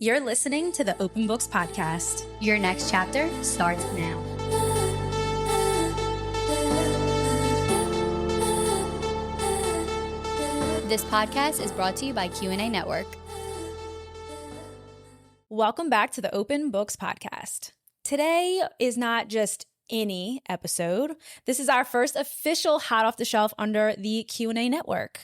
You're listening to the Open Books Podcast. Your next chapter starts now. This podcast is brought to you by Q&A Network. Welcome back to the Open Books Podcast. Today is not just any episode. This is our first official hot off the shelf under the Q&A Network.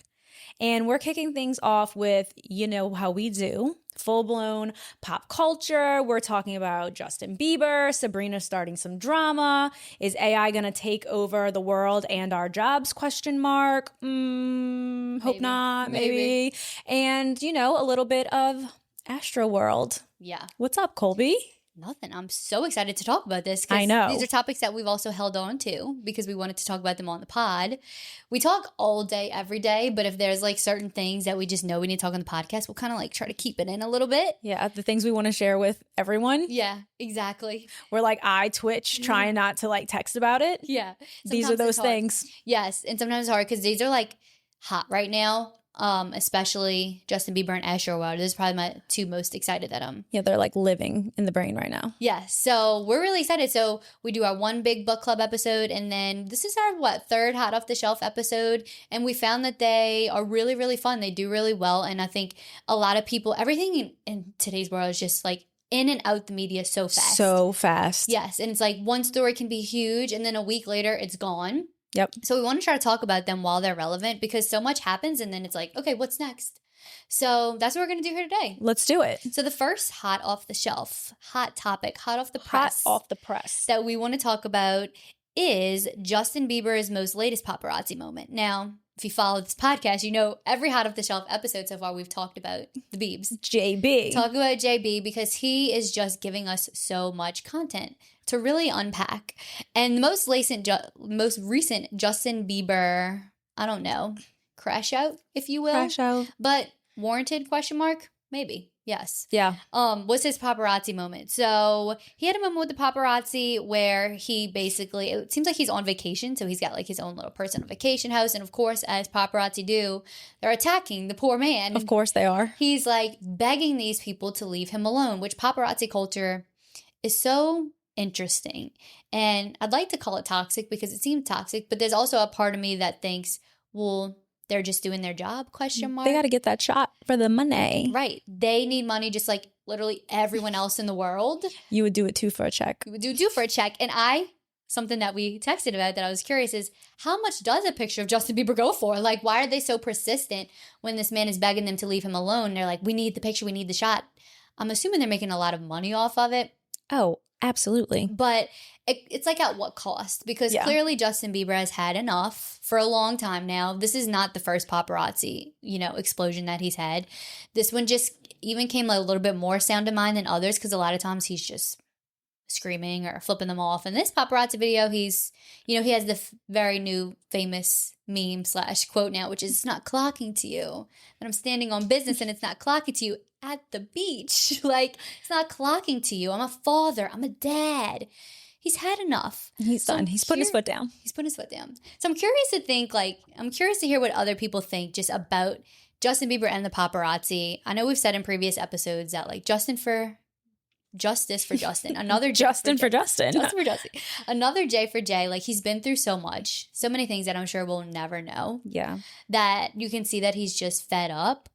And we're kicking things off with, you know how we do, full-blown pop culture. We're talking about Justin Bieber, Sabrina starting some drama. Is AI going to take over the world and our jobs? Question mark. Hope not, maybe. And, you know, a little bit of Astroworld. Yeah. What's up, Colby? Nothing. I'm so excited to talk about this. I know. These are topics that we've also held on to because we wanted to talk about them on the pod. We talk all day, every day, but if there's like certain things that we just know we need to talk on the podcast, we'll kind of like try to keep it in a little bit. Yeah, the things we want to share with everyone. Yeah, exactly. We're like, I twitch trying not to like text about it. Yeah. These are those things. Yes, and sometimes it's hard because these are like hot right now. Especially Justin Bieber and Astroworld. This is probably my two most excited that Yeah, they're like living in the brain right now. Yeah, so we're really excited. So we do our one big book club episode, and then this is our third hot off the shelf episode, and we found that they are really, really fun. They do really well, and I think a lot of people, everything in today's world is just like in and out the media so fast. So fast. Yes, and it's like one story can be huge, and then a week later it's gone. Yep. So we want to try to talk about them while they're relevant because so much happens and then it's like, okay, what's next? So that's what we're going to do here today. Let's do it. So the first hot off the shelf, hot topic, hot off the press. Hot off the press. That we want to talk about is Justin Bieber's most latest paparazzi moment. Now, if you follow this podcast, you know every hot off the shelf episode so far we've talked about the Biebs. JB. Talk about JB because he is just giving us so much content to really unpack. And the most recent Justin Bieber, I don't know, crash out, if you will. Crash out. But warranted, question mark? Maybe. Yes. Yeah. Was his paparazzi moment. So he had a moment with the paparazzi where he basically, it seems like he's on vacation. So he's got like his own little personal vacation house. And of course, as paparazzi do, they're attacking the poor man. Of course they are. He's like begging these people to leave him alone, which paparazzi culture is so interesting. And I'd like to call it toxic because it seems toxic, but there's also a part of me that thinks, well, they're just doing their job, question mark. They got to get that shot for the money. Right. They need money just like literally everyone else in the world. You would do it too for a check. You would do for a check. And something that we texted about that I was curious is how much does a picture of Justin Bieber go for? Like, why are they so persistent when this man is begging them to leave him alone? They're like, we need the picture, we need the shot. I'm assuming they're making a lot of money off of it. Oh, absolutely. But it's like at what cost? Because clearly Justin Bieber has had enough for a long time now. This is not the first paparazzi, explosion that he's had. This one just even came a little bit more sound to mind than others because a lot of times he's just screaming or flipping them off. In this paparazzi video, he has the very new famous meme / quote now, which is, it's not clocking to you that I'm standing on business and it's not clocking to you at the beach. Like, it's not clocking to you. I'm a father. I'm a dad. He's had enough. He's done. He's putting his foot down. He's putting his foot down. So I'm curious to hear what other people think just about Justin Bieber and the paparazzi. I know we've said in previous episodes that like justice for Justin. Another Justin for Justin. Justin for Justin. Another J for Jay. Like, he's been through so much, so many things that I'm sure we'll never know. Yeah. That you can see that he's just fed up.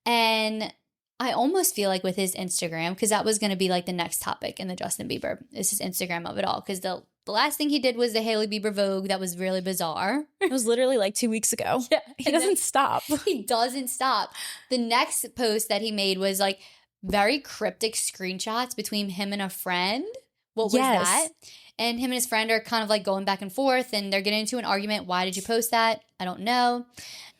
And I almost feel like with his Instagram, because that was going to be like the next topic in the Justin Bieber, is his Instagram of it all. Because the last thing he did was the Hailey Bieber Vogue. That was really bizarre. It was literally like 2 weeks ago. Yeah. He doesn't stop. He doesn't stop. The next post that he made was like very cryptic screenshots between him and a friend. What was that? And him and his friend are kind of like going back and forth and they're getting into an argument. Why did you post that? I don't know.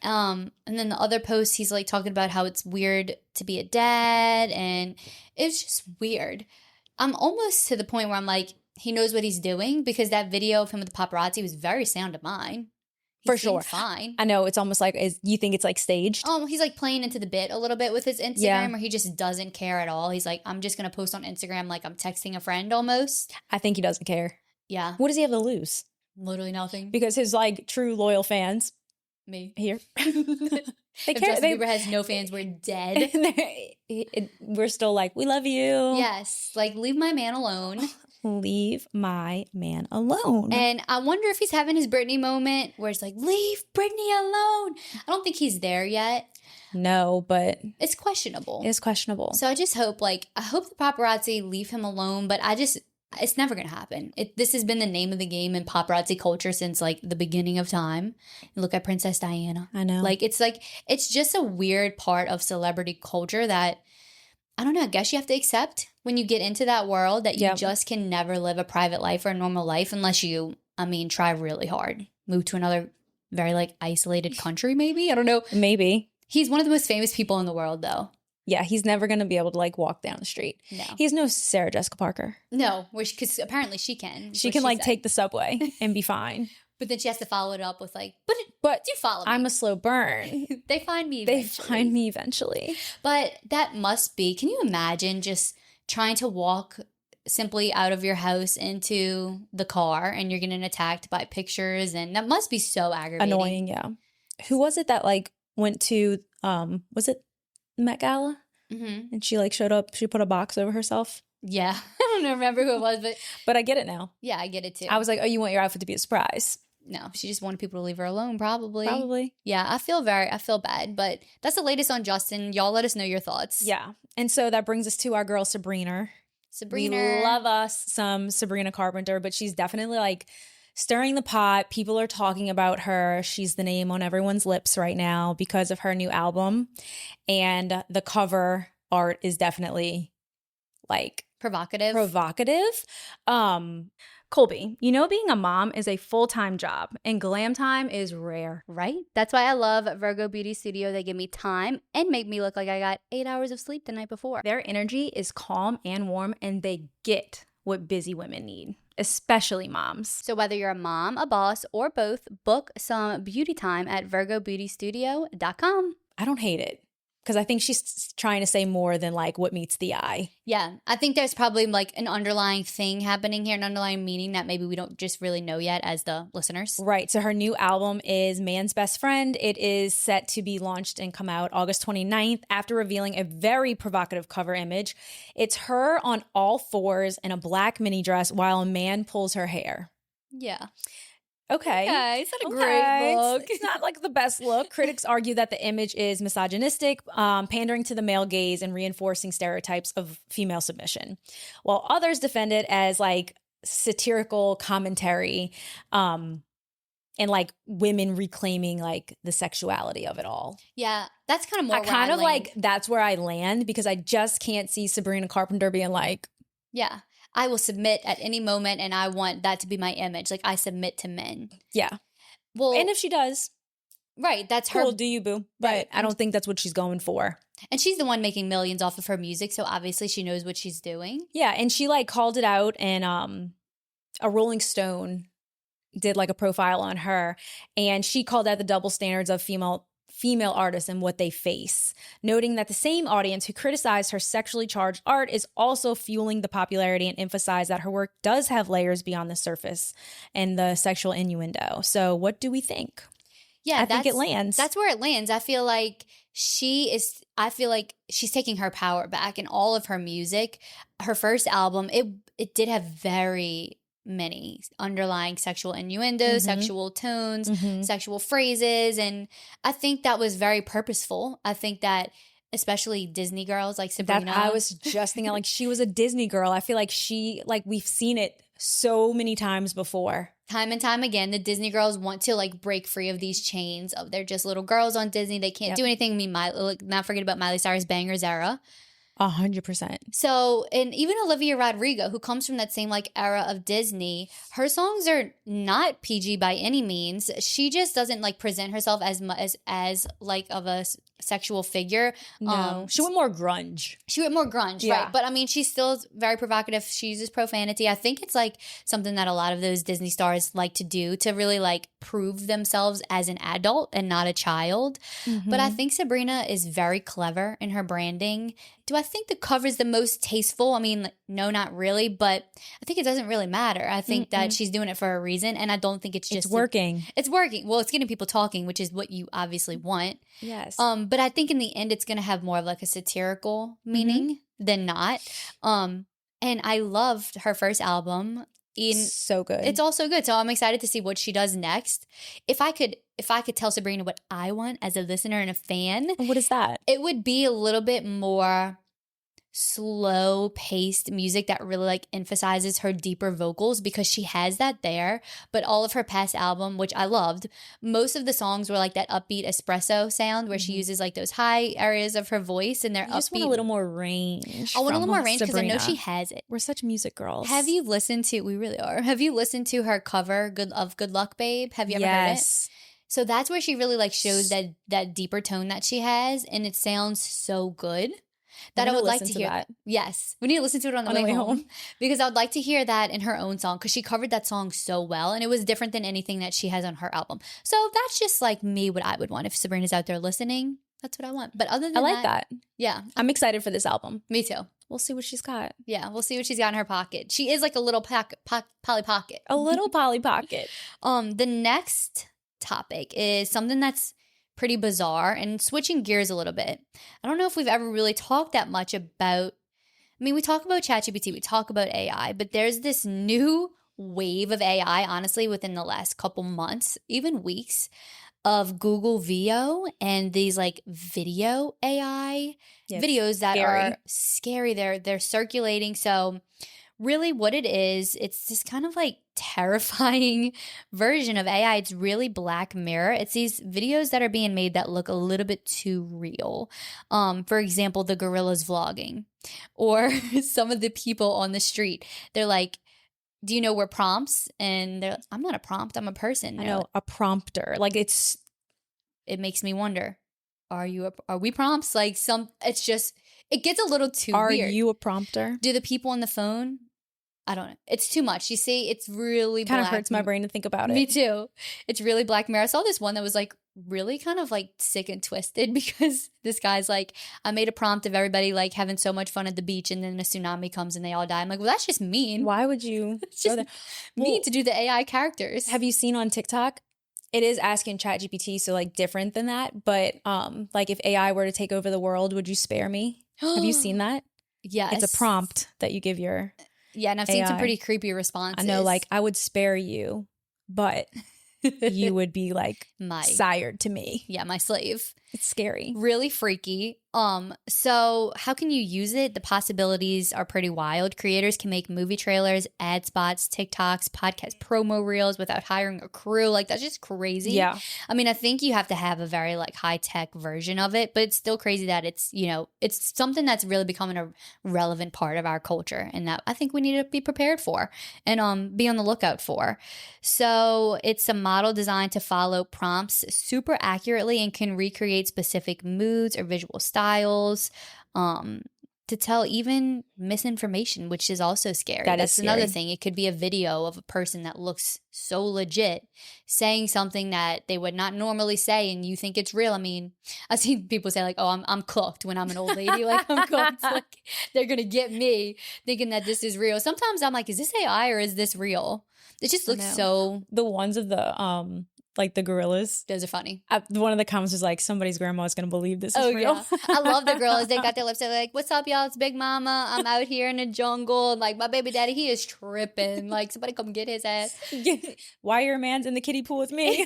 And then the other post, he's like talking about how it's weird to be a dad and it's just weird. I'm almost to the point where I'm like, he knows what he's doing because that video of him with the paparazzi was very sound of mine. For sure. Fine. I know. It's almost like, you think it's like staged? He's like playing into the bit a little bit with his Instagram or he just doesn't care at all. He's like, I'm just going to post on Instagram like I'm texting a friend almost. I think he doesn't care. Yeah. What does he have to lose? Literally nothing. Because his like true loyal fans. Me. Here. If Justin Bieber has no fans, we're dead. We're still like, we love you. Yes. Like, leave my man alone. Leave my man alone. And I wonder if he's having his Britney moment where it's like, leave Britney alone. I don't think he's there yet. No, but it's questionable. It's questionable. So I just hope, I hope the paparazzi leave him alone, but it's never going to happen. This has been the name of the game in paparazzi culture since the beginning of time. And look at Princess Diana. I know. It's just a weird part of celebrity culture that, I don't know, I guess you have to accept when you get into that world that you just can never live a private life or a normal life unless you, try really hard. Move to another very isolated country maybe? I don't know. Maybe. He's one of the most famous people in the world though. Yeah, he's never going to be able to walk down the street. No. He's no Sarah Jessica Parker. No, because apparently she can. She can take the subway and be fine. But then she has to follow it up with but do follow me. I'm a slow burn. They find me eventually. But that must be, can you imagine just trying to walk simply out of your house into the car and you're getting attacked by pictures, and that must be so aggravating. Annoying, yeah. Who was it that went to, was it Met Gala? Mm-hmm. And she showed up, she put a box over herself. Yeah. I don't remember who it was, but I get it now. Yeah, I get it too. I was like, oh, you want your outfit to be a surprise. No, she just wanted people to leave her alone, probably. Probably. Yeah, I feel bad, but that's the latest on Justin. Y'all let us know your thoughts. Yeah. And so that brings us to our girl, Sabrina. We love us some Sabrina Carpenter, but she's definitely stirring the pot. People are talking about her. She's the name on everyone's lips right now because of her new album. And the cover art is definitely provocative. Colby, being a mom is a full-time job and glam time is rare. Right? That's why I love Virgo Beauty Studio. They give me time and make me look like I got 8 hours of sleep the night before. Their energy is calm and warm, and they get what busy women need, especially moms. So whether you're a mom, a boss, or both, book some beauty time at virgobeautystudio.com. I don't hate it. Because I think she's trying to say more than what meets the eye. Yeah. I think there's probably an underlying thing happening here, an underlying meaning that maybe we don't just really know yet as the listeners. Right. So her new album is Man's Best Friend. It is set to be launched and come out August 29th after revealing a very provocative cover image. It's her on all fours in a black mini dress while a man pulls her hair. Yeah. Okay. It's not a great look. It's not the best look. Critics argue that the image is misogynistic, pandering to the male gaze and reinforcing stereotypes of female submission, while others defend it as satirical commentary and women reclaiming the sexuality of it all. Yeah, that's kind of more that's where I land because I just can't see Sabrina Carpenter being yeah, I will submit at any moment and I want that to be my image. I submit to men. Yeah. Well, and if she does. Right. That's her. Cool, do you, boo. But right. I don't think that's what she's going for. And she's the one making millions off of her music. So obviously she knows what she's doing. Yeah. And she called it out and a Rolling Stone did a profile on her. And she called out the double standards of female artists and what they face, noting that the same audience who criticized her sexually charged art is also fueling the popularity and emphasize that her work does have layers beyond the surface and the sexual innuendo. So what do we think? Yeah, I think it lands. That's where it lands. I feel like she's taking her power back in all of her music. Her first album, it did have very many underlying sexual innuendos, sexual tones, sexual phrases. And I think that was very purposeful. I think that especially Disney girls like Sabrina. I was just thinking she was a Disney girl. I feel we've seen it so many times before. Time and time again, the Disney girls want to break free of these chains of they're just little girls on Disney. They can't do anything. Not forget about Miley Cyrus Bangers era. 100%. So, and even Olivia Rodrigo, who comes from that same era of Disney, her songs are not PG by any means. She just doesn't present herself as much as of a sexual figure. No, she went more grunge. Right? But I mean, she's still very provocative. She uses profanity. I think it's like something that a lot of those Disney stars like to do to really like prove themselves as an adult and not a child. But I think Sabrina is very clever in her branding. Do I think the cover is the most tasteful? I mean, no, not really, but I think it doesn't really matter. I think that she's doing it for a reason, and I don't think it's just working. It's working. Well, it's getting people talking, which is what you obviously want. Yes. But I think in the end, it's going to have more of like a satirical meaning than not. And I loved her first album. So good. It's also good. So I'm excited to see what she does next. If I could tell Sabrina what I want as a listener and a fan. What is that? It would be a little bit more slow paced music that really like emphasizes her deeper vocals, because she has that there. But all of her past album, which I loved, most of the songs were like that upbeat espresso sound where she uses like those high areas of her voice, and they're upbeat. Just want a little more range. I want a little more range because I know she has it. We're such music girls. Have you listened to? We really are. Have you listened to her cover "Good Luck, Babe"? Have you ever heard it? So that's where she really like shows that deeper tone that she has, and it sounds so good. That I would like to hear that. Yes. We need to listen to it on the way home. Because I would like to hear that in her own song, because she covered that song so well, and it was different than anything that she has on her album. So that's just like me, what I would want. If Sabrina's out there listening, that's what I want. But other than that. Yeah. I'm excited for this album. Me too. We'll see what she's got. Yeah, we'll see what she's got in her pocket. She is like a little Polly Pocket. A little Polly Pocket. The next topic is something that's pretty bizarre, and switching gears a little bit. I don't know if we've ever really talked that much about, I mean, we talk about ChatGPT, we talk about AI, but there's this new wave of AI, honestly, within the last couple months, even weeks, of Google VO and these like video AI videos that are scary. They're circulating. So really what it is, it's this kind of like terrifying version of AI. It's really Black Mirror. It's these videos that are being made that look a little bit too real. For example, the gorillas vlogging, or some of the people on the street. They're like, do you know we're prompts? And they're like, I'm not a prompt, I'm a person. I know, a prompter. Like it makes me wonder, are we prompts? Like it's just, it gets a little too weird. Are you a prompter? Do the people on the phone? I don't know. It's too much. You see, it's really kind of hurts my brain to think about it. Me too. It's really Black Mirror. I saw this one that was like really kind of like sick and twisted, because this guy's like, I made a prompt of everybody like having so much fun at the beach, and then a tsunami comes and they all die. I'm like, well, that's just mean. Why would you? It's just mean to do the AI characters. Have you seen on TikTok? It is asking ChatGPT, so like different than that. But like if AI were to take over the world, would you spare me? Have you seen that? Yes. It's a prompt that you give your Yeah, and I've seen some pretty creepy responses. I know, like, I would spare you, but you would be like sired to me. Yeah, my slave. It's scary. Really freaky. So how can you use it? The possibilities are pretty wild. Creators can make movie trailers, ad spots, TikToks, podcast promo reels without hiring a crew. Like, that's just crazy. Yeah. I mean, I think you have to have a very like high tech version of it, but it's still crazy that it's, you know, it's something that's really becoming a relevant part of our culture, and that I think we need to be prepared for and be on the lookout for. So it's a model designed to follow prompts super accurately and can recreate specific moods or visual styles, to tell even misinformation, which is also scary. That's another thing. It could be a video of a person that looks so legit saying something that they would not normally say, and you think it's real. I mean, I've seen people say like, oh, I'm cooked when I'm an old lady. Like, I'm cooked. Like, they're going to get me thinking that this is real. Sometimes I'm like, is this AI or is this real? It just looks so... The ones of the... like the gorillas. Those are funny. One of the comments was like, somebody's grandma is going to believe this is real. Yeah. I love the gorillas. They got their lips. They're like, what's up, y'all? It's Big Mama. I'm out here in the jungle. And like, my baby daddy, he is tripping. Like, somebody come get his ass. Why your man's in the kiddie pool with me?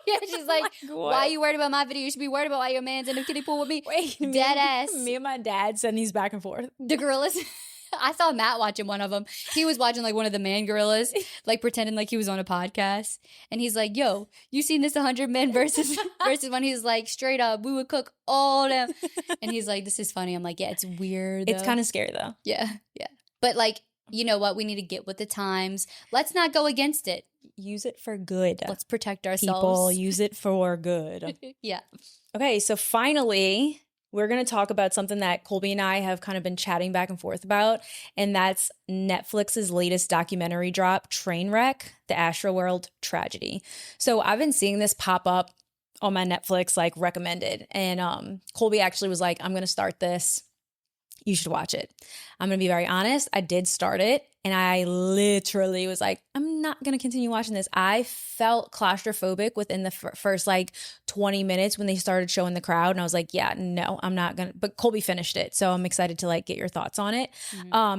Yeah, she's like, why are you worried about my video? You should be worried about why your man's in the kiddie pool with me. Wait, dead ass. Me and my dad send these back and forth. The gorillas. I saw Matt watching one of them. He was watching like one of the man gorillas, like pretending like he was on a podcast. And he's like, yo, you seen this 100 men versus when he's like, straight up, we would cook all them. And he's like, this is funny. I'm like, yeah, it's weird though. It's kind of scary though. Yeah. But like, you know what? We need to get with the times. Let's not go against it. use it for good. Let's protect ourselves. People, use it for good. Yeah. Okay, so finally, we're going to talk about something that Colby and I have kind of been chatting back and forth about, and that's Netflix's latest documentary drop, Trainwreck, the Astroworld Tragedy. So I've been seeing this pop up on my Netflix, like recommended, and Colby actually was like, I'm going to start this. You should watch it. I'm going to be very honest. I did start it, and I literally was like, I'm not going to continue watching this. I felt claustrophobic within the first like 20 minutes when they started showing the crowd. And I was like, yeah, no, I'm not going to. But Colby finished it. So I'm excited to like get your thoughts on it.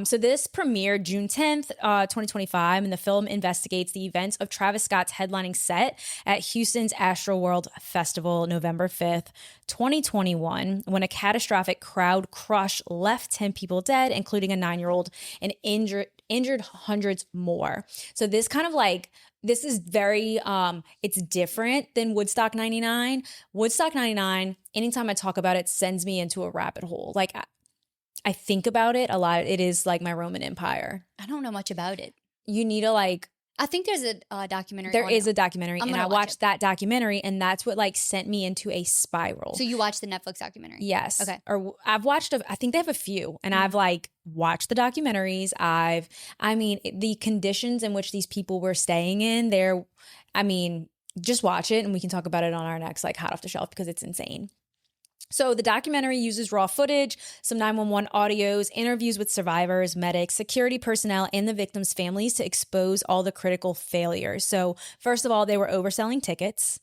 So this premiered June 10th, 2025. And the film investigates the events of Travis Scott's headlining set at Houston's Astroworld Festival, November 5th, 2021, when a catastrophic crowd crush left 10 people dead, including a 9-year-old, and injured hundreds more. So this kind of like, this is very, it's different than Woodstock 99. Woodstock 99, anytime I talk about it, sends me into a rabbit hole. Like I think about it a lot. It is like my Roman Empire. I don't know much about it. You need to like, I think there's a documentary. There is a documentary, and I watched that documentary, and that's what like sent me into a spiral. So you watched the Netflix documentary? Yes. Okay. Or I've watched, I think they have a few, and I've like watched the documentaries. I mean, the conditions in which these people were staying in there, I mean, just watch it, and we can talk about it on our next like hot off the shelf because it's insane. So the documentary uses raw footage, some 911 audios, interviews with survivors, medics, security personnel, and the victims' families to expose all the critical failures. So first of all, they were overselling tickets.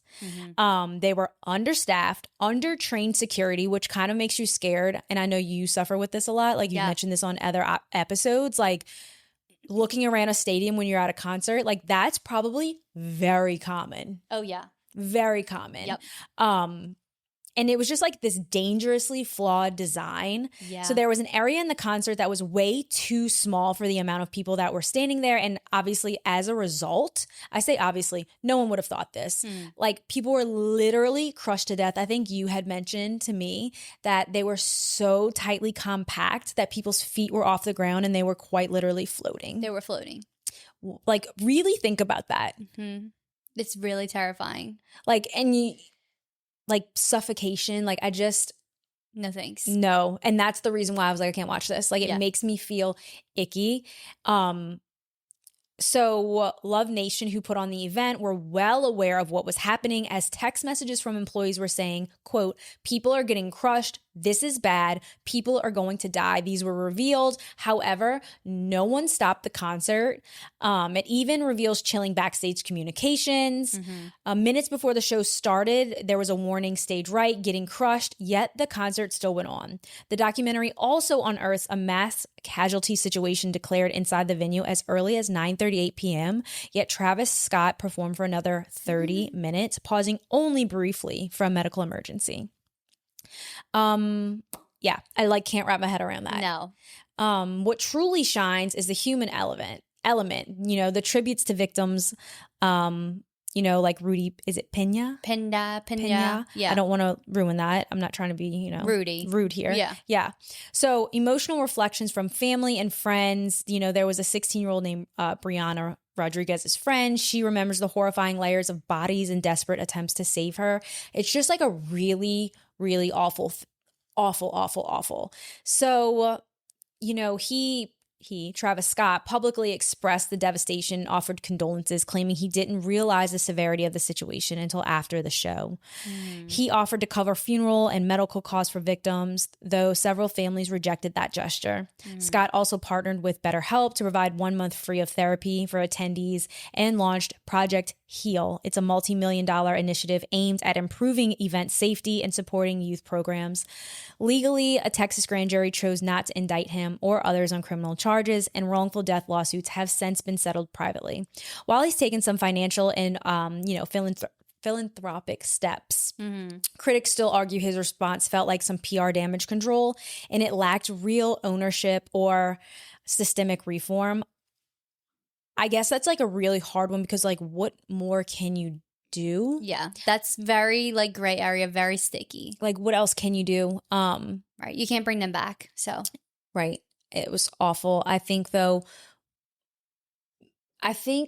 They were understaffed, undertrained security, which kind of makes you scared. And I know you suffer with this a lot. Like you mentioned this on other episodes, like looking around a stadium when you're at a concert, like that's probably very common. Oh, yeah. Very common. Yep. And it was just like this dangerously flawed design. Yeah. So there was an area in the concert that was way too small for the amount of people that were standing there. And obviously, as a result, I say obviously, no one would have thought this. Like people were literally crushed to death. I think you had mentioned to me that they were so tightly compact that people's feet were off the ground and they were quite literally floating. They were floating. Like really think about that. It's really terrifying. Like, and you... like suffocation, like I just no thanks. No. And that's the reason why I was like, I can't watch this. Like it makes me feel icky. So Love Nation, who put on the event, were well aware of what was happening as text messages from employees were saying, quote, people are getting crushed. This is bad. People are going to die. These were revealed. However, no one stopped the concert. It even reveals chilling backstage communications. Minutes before the show started, there was a warning, stage right, getting crushed, yet the concert still went on. The documentary also unearths a mass casualty situation declared inside the venue as early as 9:38 p.m., yet Travis Scott performed for another 30 minutes, pausing only briefly for a medical emergency. Yeah, I like can't wrap my head around that. No. What truly shines is the human element, you know, the tributes to victims, you know, like Rudy, is it Pena? Pena. Yeah. I don't want to ruin that. I'm not trying to be, you know, rude here. Yeah. So emotional reflections from family and friends. You know, there was a 16-year-old named Brianna Rodriguez's friend. She remembers the horrifying layers of bodies and desperate attempts to save her. It's just like a really, really awful. So, you know, Travis Scott, publicly expressed the devastation, offered condolences, claiming he didn't realize the severity of the situation until after the show. He offered to cover funeral and medical costs for victims, though several families rejected that gesture. Scott also partnered with BetterHelp to provide 1 month free of therapy for attendees and launched Project Heal. It's a multi-million-dollar initiative aimed at improving event safety and supporting youth programs. Legally, a Texas grand jury chose not to indict him or others on criminal charges, and wrongful death lawsuits have since been settled privately. While he's taken some financial and, you know, philanthropic steps, critics still argue his response felt like some PR damage control, and it lacked real ownership or systemic reform. I guess that's like a really hard one because like what more can you do? Yeah, that's very like gray area, very sticky. Like what else can you do? Right, you can't bring them back. So right, it was awful. I think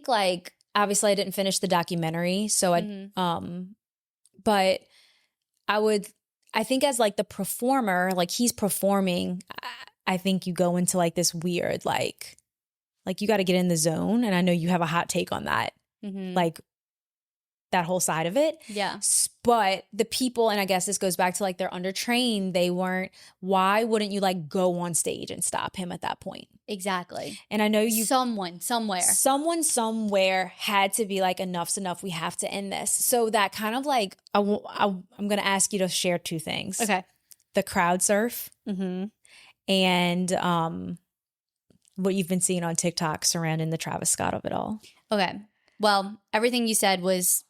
like obviously I didn't finish the documentary, so but I think as like the performer, like he's performing, I think you go into like this weird, like you got to get in the zone. And I know you have a hot take on that, like that whole side of it. Yeah. But the people, and I guess this goes back to like they're undertrained. They weren't, why wouldn't you like go on stage and stop him at that point? Exactly. And I know someone somewhere had to be like, enough's enough. We have to end this. So that kind of like, I'm going to ask you to share two things. Okay. The crowd surf and what you've been seeing on TikTok surrounding the Travis Scott of it all. Okay. Well, everything you said was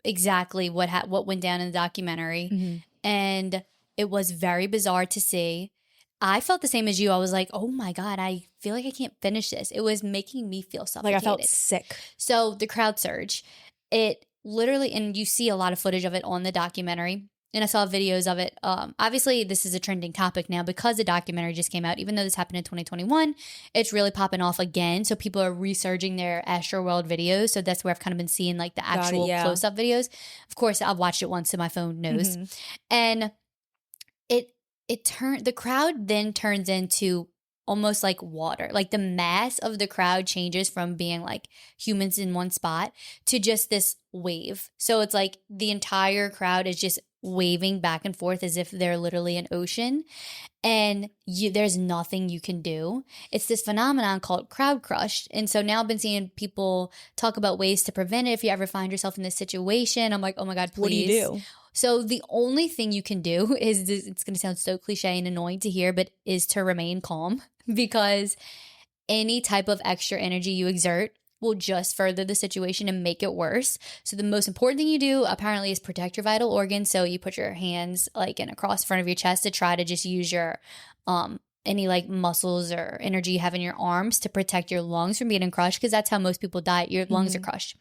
exactly what went down in the documentary. And it was very bizarre to see. I felt the same as you. I was like, oh my God, I feel like I can't finish this. It was making me feel suffocated. Like I felt sick. So the crowd surge, it literally, and you see a lot of footage of it on the documentary. And I saw videos of it. Obviously, this is a trending topic now because the documentary just came out. Even though this happened in 2021, it's really popping off again. So people are resurging their Astroworld videos. So that's where I've kind of been seeing like the actual close-up videos. Of course, I've watched it once so my phone knows. And the crowd then turns into almost like water. Like the mass of the crowd changes from being like humans in one spot to just this wave. So it's like the entire crowd is just waving back and forth as if they're literally an ocean, and there's nothing you can do. It's this phenomenon called crowd crush. And so now I've been seeing people talk about ways to prevent it. If you ever find yourself in this situation, I'm like, oh my God, please. What do you do? So the only thing you can do is, it's going to sound so cliche and annoying to hear, but is to remain calm, because any type of extra energy you exert will just further the situation and make it worse. So the most important thing you do apparently is protect your vital organs. So you put your hands like in across the front of your chest to try to just use your any like muscles or energy you have in your arms to protect your lungs from being crushed, because that's how most people die. Your lungs are crushed.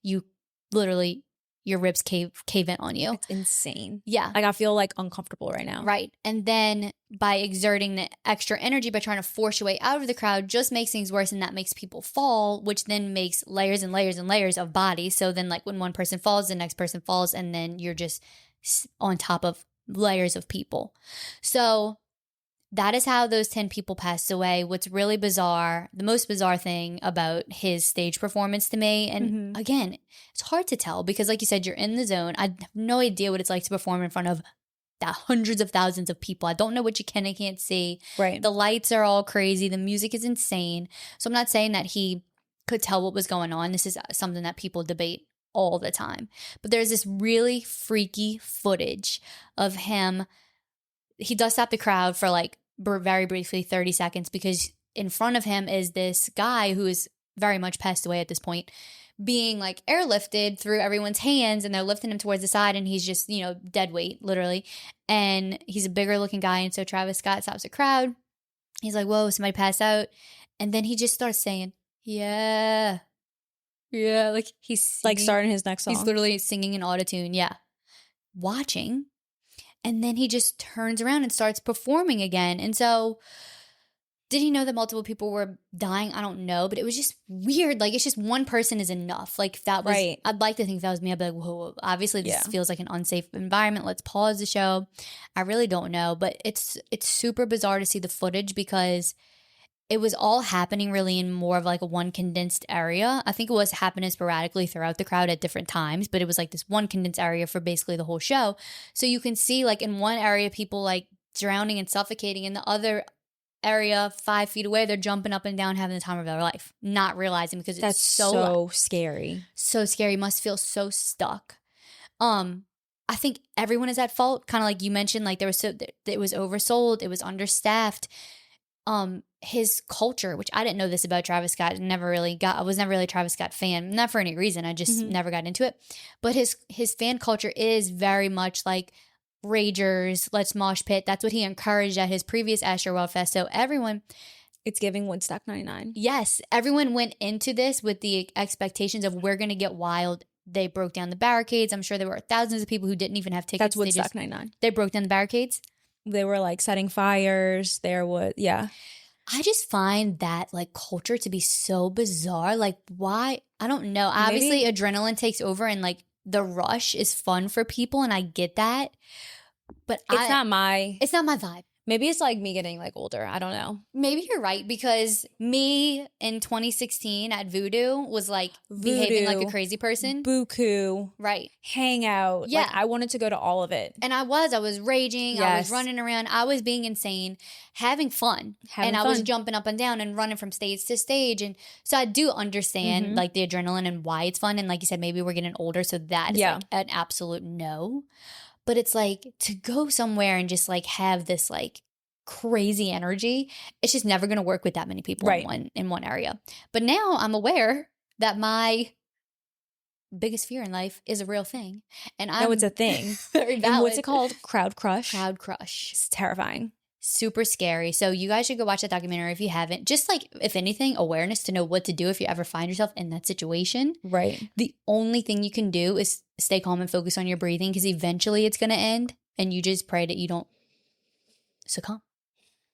You literally, your ribs cave in on you. It's insane. Yeah. Like I feel like uncomfortable right now. Right. And then by exerting the extra energy, by trying to force your way out of the crowd, just makes things worse, and that makes people fall, which then makes layers and layers and layers of bodies. So then like when one person falls, the next person falls, and then you're just on top of layers of people. So that is how those 10 people passed away. What's really bizarre, the most bizarre thing about his stage performance to me, and again, it's hard to tell because like you said, you're in the zone. I have no idea what it's like to perform in front of hundreds of thousands of people. I don't know what you can and can't see. Right. The lights are all crazy. The music is insane. So I'm not saying that he could tell what was going on. This is something that people debate all the time. But there's this really freaky footage of him. He does stop the crowd for like very briefly, 30 seconds, because in front of him is this guy who is very much passed away at this point, being like airlifted through everyone's hands, and they're lifting him towards the side, and he's just, dead weight, literally. And he's a bigger looking guy. And so Travis Scott stops the crowd. He's like, whoa, somebody passed out. And then he just starts saying, yeah, like he's singing, like starting his next song. He's literally singing in autotune. Yeah. Watching. And then he just turns around and starts performing again. And so did he know that multiple people were dying? I don't know. But it was just weird. Like, it's just one person is enough. Like, if that was, right. I'd like to think if that was me, I'd be like, whoa, obviously this feels like an unsafe environment. Let's pause the show. I really don't know. But it's super bizarre to see the footage, because it was all happening really in more of like a one condensed area. I think it was happening sporadically throughout the crowd at different times, but it was like this one condensed area for basically the whole show. So you can see like in one area, people like drowning and suffocating. In the other area, 5 feet away, they're jumping up and down, having the time of their life, not realizing, because it's so scary. So scary. Must feel so stuck. I think everyone is at fault. Kind of like you mentioned, like it was oversold. It was understaffed. His culture, which I didn't know this about Travis Scott, I was never really a Travis Scott fan, not for any reason. I just never got into it. But his fan culture is very much like ragers, let's mosh pit. That's what he encouraged at his previous Astroworld Fest. So everyone, it's giving Woodstock 99. Yes, everyone went into this with the expectations of we're going to get wild. They broke down the barricades. I'm sure there were thousands of people who didn't even have tickets. That's Woodstock 99. They broke down the barricades. They were like setting fires. There was, yeah. I just find that like culture to be so bizarre. Like why? I don't know. Obviously adrenaline takes over and like the rush is fun for people and I get that. But it's not my vibe. Maybe it's like me getting like older. I don't know. Maybe you're right because me in 2016 at Voodoo was like behaving like a crazy person. Buku. Right. Hang out. Yeah. Like, I wanted to go to all of it. And I was raging. Yes. I was running around. I was being insane, having fun. I was jumping up and down and running from stage to stage. And so I do understand like the adrenaline and why it's fun. And like you said, maybe we're getting older. So that is like an absolute no. But it's like to go somewhere and just like have this like crazy energy, it's just never going to work with that many people in one area. But now I'm aware that my biggest fear in life is a real thing. And I know it's a thing. Very valid. And what's it called? Crowd crush. Crowd crush. It's terrifying. Super scary. So you guys should go watch that documentary if you haven't. Just like, if anything, awareness to know what to do if you ever find yourself in that situation. Right. The only thing you can do is stay calm and focus on your breathing because eventually it's going to end and you just pray that you don't succumb.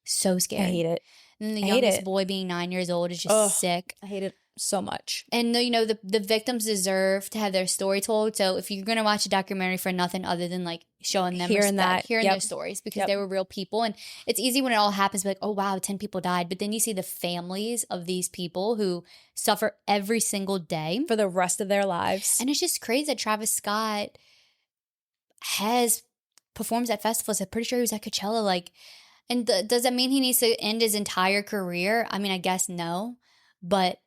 So scary. I hate it. And the youngest boy being 9 years old is just sick. I hate it so much. And you know, the victims deserve to have their story told. So if you're going to watch a documentary for nothing other than like showing them hearing their stories because they were real people. And it's easy when it all happens to be like, oh wow, 10 people died. But then you see the families of these people who suffer every single day for the rest of their lives. And it's just crazy that Travis Scott performs at festivals. I'm pretty sure he was at Coachella. Like, and does that mean he needs to end his entire career? I mean, I guess no, but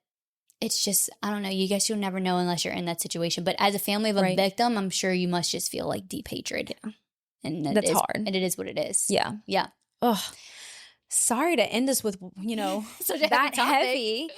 it's just, I don't know. You guess you'll never know unless you're in that situation. But as a family of a victim, I'm sure you must just feel like deep hatred. Yeah. And that's hard. And it is what it is. Yeah. Yeah. Ugh. Sorry to end this with, such that heavy.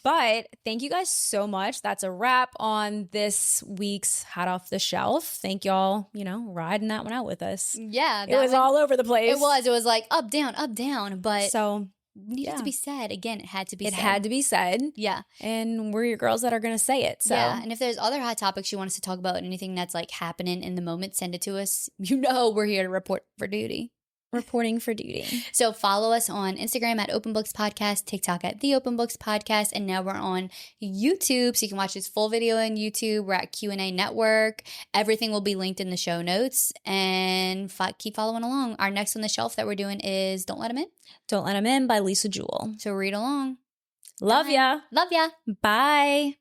But thank you guys so much. That's a wrap on this week's Hot Off the Shelf. Thank y'all, riding that one out with us. Yeah. It was all over the place. It was like up, down. But so needed to be said. Again, it had to be said. It had to be said. Yeah. And we're your girls that are going to say it. So. Yeah. And if there's other hot topics you want us to talk about, anything that's like happening in the moment, send it to us. We're here to report for duty. Reporting for duty. So follow us on Instagram at openbooks podcast, TikTok at the openbooks podcast, and now we're on YouTube, so you can watch this full video on YouTube. We're at Q&A Network. Everything will be linked in the show notes, and keep following along. Our next on the shelf that we're doing is Don't Let 'Em In. Don't Let 'Em In by Lisa Jewell. So read along. Love ya. Love ya. Bye.